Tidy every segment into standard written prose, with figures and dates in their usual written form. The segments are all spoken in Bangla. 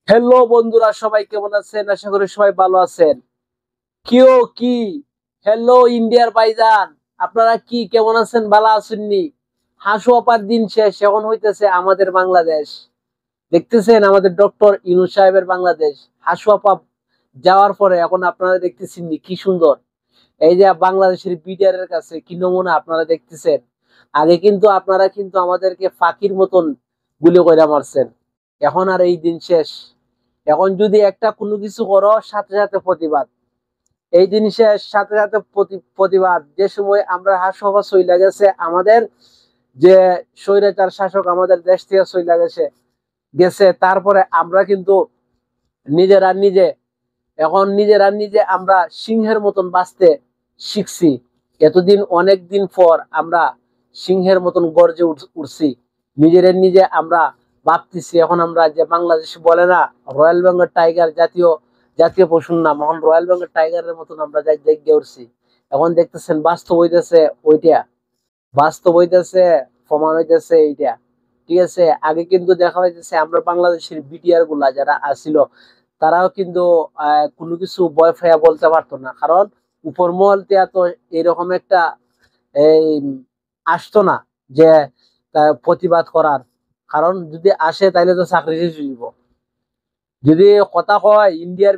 হ্যালো বন্ধুরা, সবাই কেমন আছেন? আশা করি সবাই ভালো আছেন। কিও কি হ্যালো ইন্ডিয়ার ভাইজান, আপনারা কি কেমন আছেন? ভালো আছেননি? হাসু আপার দিন শেষ, এখন হইতেছে আমাদের বাংলাদেশ। দেখতেছেন আমাদের ডক্টর ইউনূস সাহেবের বাংলাদেশ। হাসু আপা যাওয়ার পরে এখন আপনারা দেখতেছেন কি সুন্দর। এই যে বাংলাদেশের বিডিআর এর কাছে কি নমুনা আপনারা দেখতেছেন। আগে কিন্তু আপনারা কিন্তু আমাদেরকে ফাঁকির মতন গুলি কইরা মারছেন। এখন আর এই দিন শেষ। এখন যদি একটা কোনো কিছু করো, সাথে সাথে প্রতিবাদ। এই জিনিসের সাথে সাথে প্রতিবাদ। যে সময় আমরা হাসপাতাল চইলা গেছে আমাদের, যে স্বৈরাচার শাসক আমাদের দেশ থেকে চইলা গেছে গেছে তারপরে আমরা কিন্তু নিজেরা নিজে, এখন নিজেরা নিজে আমরা সিংহের মতন বাঁচতে শিখছি। এতদিন অনেক দিন পর আমরা সিংহের মতন গর্জে উঠছি। নিজের নিজে আমরা ভাবতেছি। এখন আমরা যে বাংলাদেশ বলে না রয়্যাল বেঙ্গল টাইগার, জাতীয় জাতীয় পশুর নাম, এখন রয়্যাল বেঙ্গল টাইগারের মতন আমরা জেগে উঠছি। এখন দেখতেছেন বাস্তব হইতেছে ওইটা, বাস্তব হইতেছে, প্রমাণ হইতেছে এইটা। ঠিক আছে, আগে কিন্তু দেখা হইতেছে আমরা বাংলাদেশের বিটিআর গুলা যারা আসিল, তারাও কিন্তু কোনো কিছু ভয় পাইয়া বলতে পারতো না, কারণ উপর মহল তিয়া তো এরকম একটা এই আসতো না যে প্রতিবাদ করার। কারণ যদি আসে তাইলে তো চাকরি শেষ হয়ে যাব। যদি কথা কয় ইন্ডিয়ার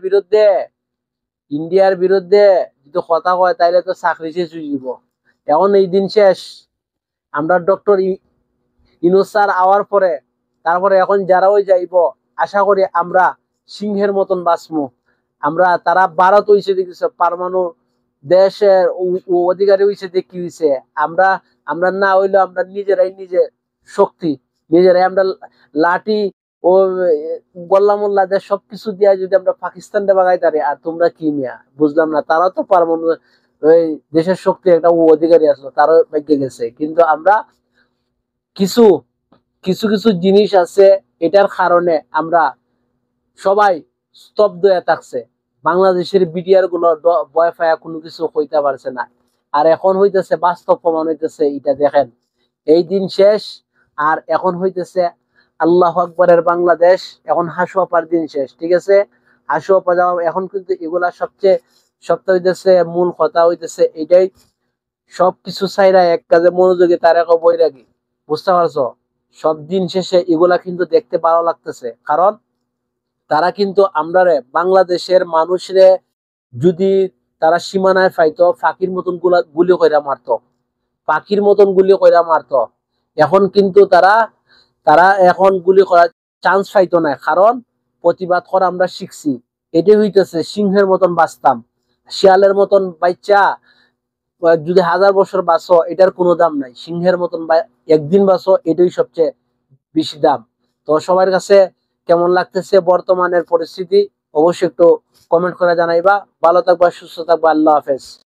বিরুদ্ধে যদি কথা কয় তাইলে তো চাকরি শেষ হয়ে যাব। এখন এই দিন শেষ। আমরা ডক্টর ইউনূস স্যার আওয়ার পরে তারপরে এখন যারা ওই যাইব, আশা করি আমরা সিংহের মতন বাঁচবো। আমরা তারা ভারত হইছে দেখেছে পারমাণু দেশের অধিকারী হইছে, যে কি হইছে। আমরা আমরা না হইলো আমরা নিজেরাই নিজে শক্তি, নিজেরাই আমরা লাঠি ও গোল্লা মোল্লা দেশ সবকিছু দিয়া যদি আমরা পাকিস্তানটা বাগাই তারি, আর তোমরা কি মিয়া বুঝলাম না। তারাও তো পারমাণু ওই দেশের শক্তি একটা অধিকারী আসলো, তারও ভেঙে গেছে। কিন্তু আমরা কিছু কিছু কিছু জিনিস আছে, এটার কারণে আমরা সবাই স্তব্ধ হয়ে থাকছে। বাংলাদেশের বিডিআর গুলো ভয় পায়া কোনো কিছু হইতে পারছে না। আর এখন হইতেছে বাস্তব প্রমাণ হইতেছে, এটা দেখেন এই দিন শেষ। আর এখন হইতেছে আল্লাহ আকবরের বাংলাদেশ। এখন হাসু আপার দিন শেষ। ঠিক আছে, হাসু আপা যাওয়া এখন কিন্তু এগুলা সবচেয়ে সপ্তাহ হইতেছে, মূল কথা হইতেছে এটাই। সবকিছু চাইরা এক কাজে মনোযোগী, তার এক বৈরাগী। বুঝতে পারছো? সব দিন শেষে এগুলা কিন্তু দেখতে ভালো লাগতেছে, কারণ তারা কিন্তু আমরা বাংলাদেশের মানুষরে যদি তারা সীমানায় পাইতো, ফাঁকির মতন গুলি কইরা মারতো, পাখির মতন গুলি কইরা মারতো। এখন কিন্তু তারা তারা এখন গুলি করার চান্স পাইতো না, কারণ প্রতিবাদ করা আমরা শিখছি। এটাই হইতেছে সিংহের মতন বাঁচতাম। শিয়ালের মতন বাচ্চা যদি 1000 বছর বাঁচো, এটার কোনো দাম নাই। সিংহের মতন একদিন বাঁচো, এটাই সবচেয়ে বেশি দাম। তো সবার কাছে কেমন লাগতেছে বর্তমানের পরিস্থিতি, অবশ্যই একটু কমেন্ট করে জানাইবা। ভালো থাকবা, সুস্থ থাকবা, আল্লাহ হাফেজ।